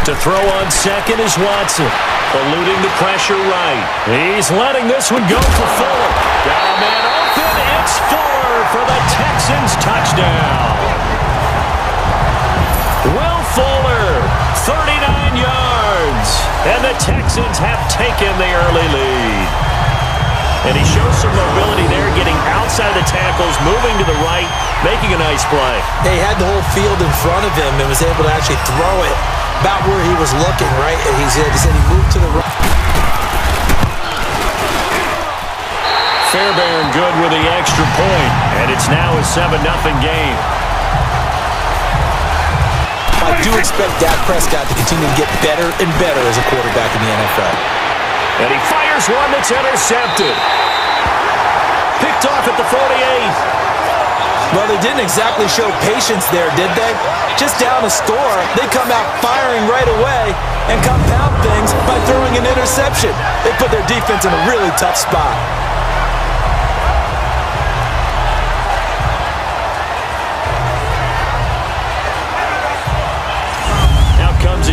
To throw on second is Watson. Eluding the pressure right. He's letting this one go for Fuller. Got a man open. It's Fuller for the Texans touchdown. Will Fuller, 39 yards. And the Texans have taken the early lead. And he shows some mobility there, getting outside the tackles, moving to the right, making a nice play. He had the whole field in front of him and was able to actually throw it about where he was looking, right? And he said he moved to the right. Fairbairn good with the extra point, and it's now a 7-0 game. I do expect Dak Prescott to continue to get better and better as a quarterback in the NFL. And he fires one that's intercepted. Picked off at the 48. Well, they didn't exactly show patience there, did they? Just down a score, they come out firing right away and compound things by throwing an interception. They put their defense in a really tough spot.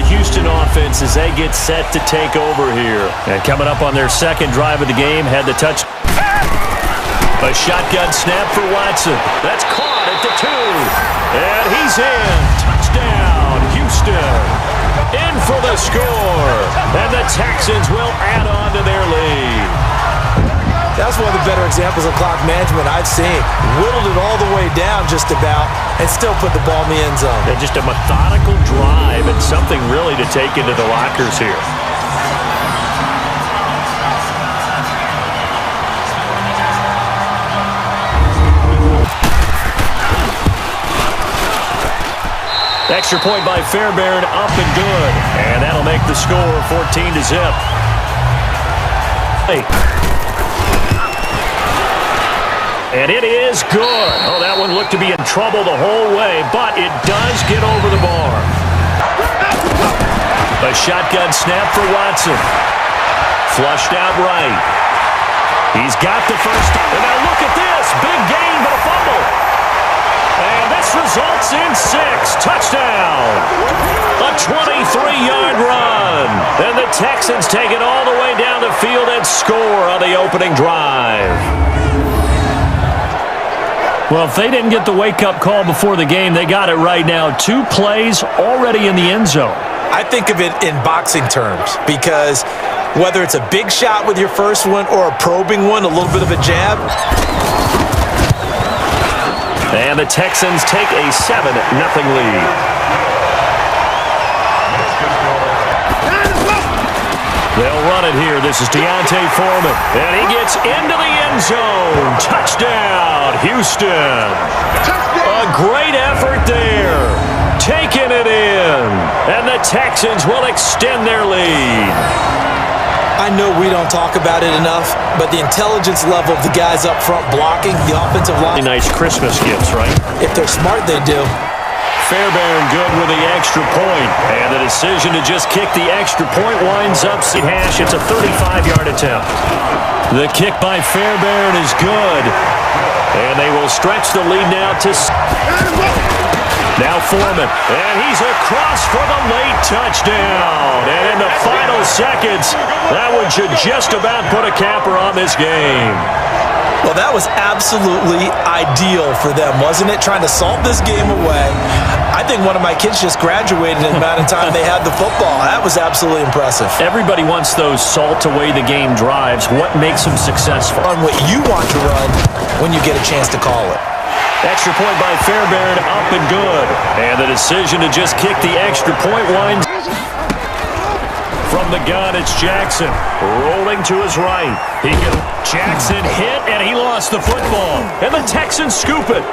Houston offense as they get set to take over here. And coming up on their second drive of the game, had the touch. A shotgun snap for Watson. That's caught at the 2. And he's in. Touchdown, Houston. In for the score. And the Texans will add on to their lead. That's one of the better examples of clock management I've seen. Whittled it all the way down just about and still put the ball in the end zone. And just a methodical drive and something really to take into the lockers here. Extra point by Fairbairn, up and good. And that'll make the score 14-0. Hey. And it is good. Oh, that one looked to be in trouble the whole way, but it does get over the bar. A shotgun snap for Watson. Flushed out right. He's got the first. And now look at this. Big gain, but a fumble. And this results in 6. Touchdown. A 23-yard run. And the Texans take it all the way down the field and score on the opening drive. Well, if they didn't get the wake-up call before the game, they got it right now. 2 plays already in the end zone. I think of it in boxing terms because whether it's a big shot with your first one or a probing one, a little bit of a jab. And the Texans take a 7-0 lead. They'll run it here. This is Deontay Foreman. And he gets into the end zone. Touchdown, Houston. A great effort there. Taking it in. And the Texans will extend their lead. I know we don't talk about it enough, but the intelligence level of the guys up front blocking, the offensive line. Nice Christmas gifts, right? If they're smart, they do. Fairbairn good with the extra point. And the decision to just kick the extra point winds up hash. It's a 35-yard attempt. The kick by Fairbairn is good. And they will stretch the lead now to... Now Foreman. And he's across for the late touchdown. And in the final seconds, that one should just about put a capper on this game. Well, that was absolutely ideal for them, wasn't it? Trying to salt this game away. I think one of my kids just graduated in the amount of time they had the football. That was absolutely impressive. Everybody wants those salt-away-the-game drives. What makes them successful? On what you want to run when you get a chance to call it. Extra point by Fairbairn, up and good. And the decision to just kick the extra point winds. From the gun, it's Jackson. Rolling to his right. Jackson hit, and he lost the football. And the Texans scoop it.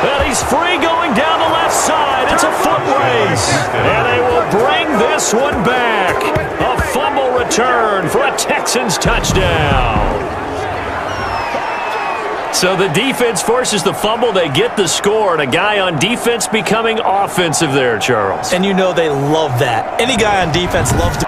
And he's free going down the left side. It's a foot race. And they will bring this one back. A fumble return for a Texans touchdown. So the defense forces the fumble. They get the score, and a guy on defense becoming offensive there, Charles. And you know they love that. Any guy on defense loves to...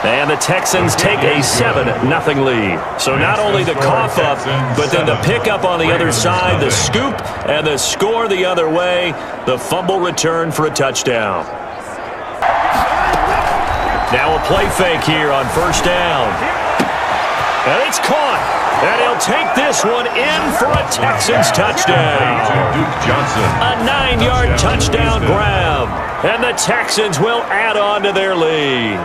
And the Texans take a 7-0 lead. So not only the cough up, but then the pickup on the other side, the scoop, and the score the other way. The fumble return for a touchdown. Now a play fake here on first down. And it's caught. And he'll take this one in for a Texans touchdown. A 9-yard touchdown grab. And the Texans will add on to their lead.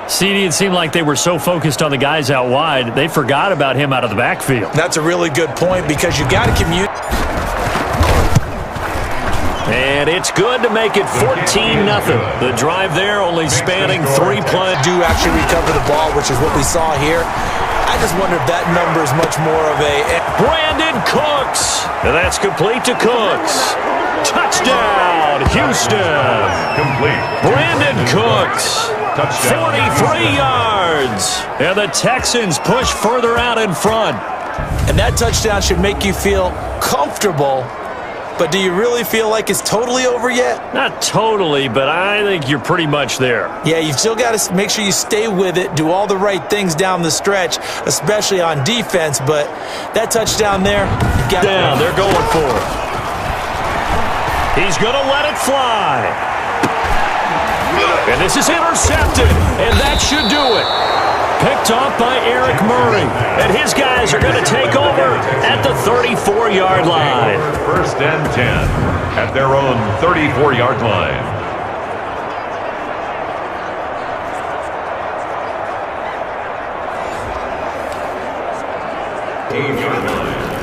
CD, it seemed like they were so focused on the guys out wide, they forgot about him out of the backfield. That's a really good point because you got to communicate. And it's good to make it 14-0. The drive there only spanning 3 plays. Do actually recover the ball, which is what we saw here. I just wonder if that number is much more of a... Brandon Cooks. And that's complete to Cooks. Touchdown, Houston. Complete. Brandon Cooks. 43 yards. And the Texans push further out in front. And that touchdown should make you feel comfortable. But do you really feel like it's totally over yet? Not totally, but I think you're pretty much there. Yeah, you've still got to make sure you stay with it, do all the right things down the stretch, especially on defense. But that touchdown there, you got down. They're going for it. He's going to let it fly. And this is intercepted, and that should do it. Picked off by Eric Murray. And his guys are going to take over at the 34-yard line. First and 10 at their own 34-yard line.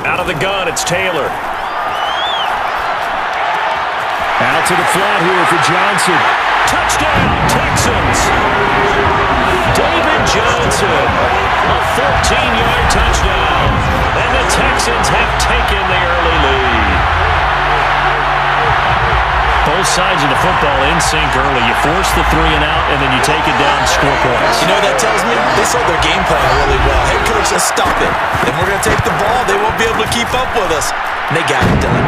Out of the gun, it's Taylor. Out to the flat here for Johnson. Touchdown, Texans. David Johnson, a 14-yard touchdown. And the Texans have taken the early lead. Both sides of the football in sync early. You force the 3 and out, and then you take it down and score points. You know what that tells me? They sold their game plan really well. Head coach says, stop it. If we're going to take the ball, they won't be able to keep up with us. And they got it done.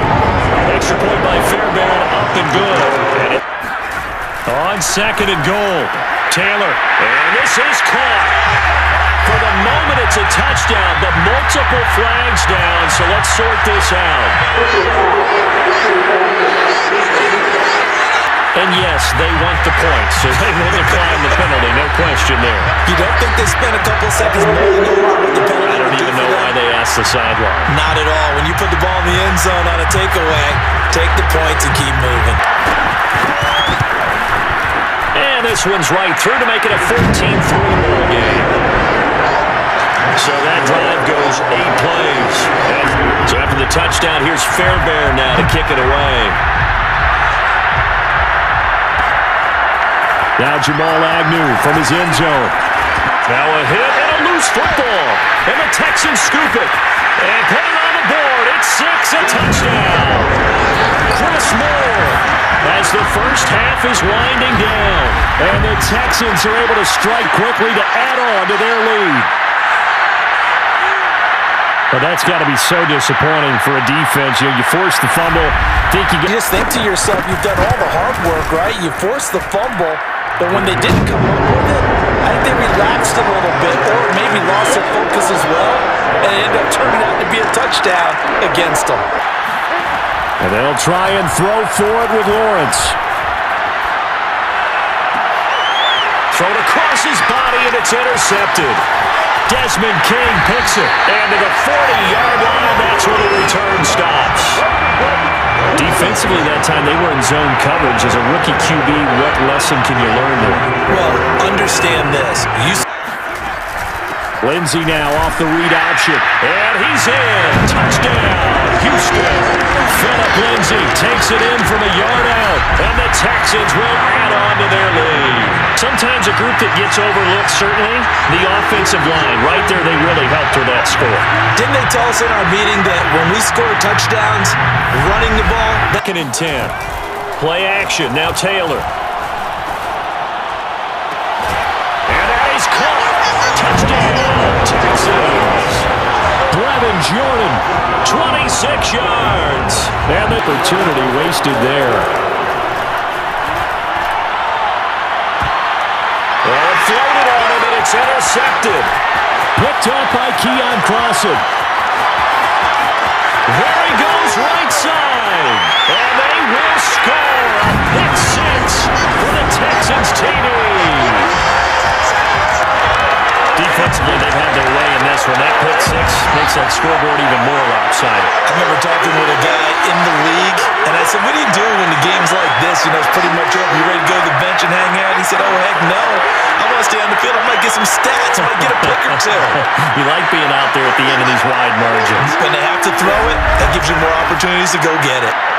Extra point by Fairbairn, up and good. On second and goal, Taylor. And this is caught. For the moment, it's a touchdown, but multiple flags down, so let's sort this out. And yes, they want the points, so they will decline the penalty, no question there. You don't think they spent a couple seconds mulling over the penalty? I don't even know why they asked the sideline. Not at all. When you put the ball in the end zone on a takeaway, take the points and keep moving. And this one's right through to make it a 14-3 ball game. So that drive goes 8 plays. So after the touchdown, here's Fairbairn now to kick it away. Now Jamal Agnew from his end zone. Now a hit and a loose football. And the Texans scoop it. And put it on the board. It's 6, a touchdown. Chris Moore as the first half is winding down. And the Texans are able to strike quickly to add on to their lead. But that's got to be so disappointing for a defense. You force the fumble. You just think to yourself, you've done all the hard work, right? You forced the fumble, but when they didn't come up with it, I think they relaxed a little bit or maybe lost their focus as well, and it ended up turning out to be a touchdown against them. And they'll try and throw forward with Lawrence. Thrown across his body, and it's intercepted. Desmond King picks it, and to the 40-yard line, that's where the return stops. Defensively that time, they were in zone coverage. As a rookie QB, what lesson can you learn there? Well, understand this. Lindsey now off the read option, and he's in. Touchdown, Houston. Phillip Lindsey takes it in from a yard out, and the Texans will add on to their lead. Sometimes a group that gets overlooked, certainly, the offensive line. Right there, they really helped with that score. Didn't they tell us in our meeting that when we score touchdowns, running the ball? 2nd and 10. Play action, now Taylor. And that is caught. Touchdown, Texans. Brevin Jordan, 26 yards. And the opportunity wasted there. It's intercepted. Picked up by Keon Clausen. There he goes, right side. And they will score. A pick six for the Texans TD. Defensively, they've had their way in this one. That pick six makes that scoreboard even more lopsided. I remember talking with a guy in the league, and I said, what do you do when the game's like this? You know, it's pretty much over. You ready to go to the bench and hang out? He said, oh, heck no. I want to stay on the field. I might get some stats. I might get a pick or two. You like being out there at the end of these wide margins. When they have to throw it, that gives you more opportunities to go get it.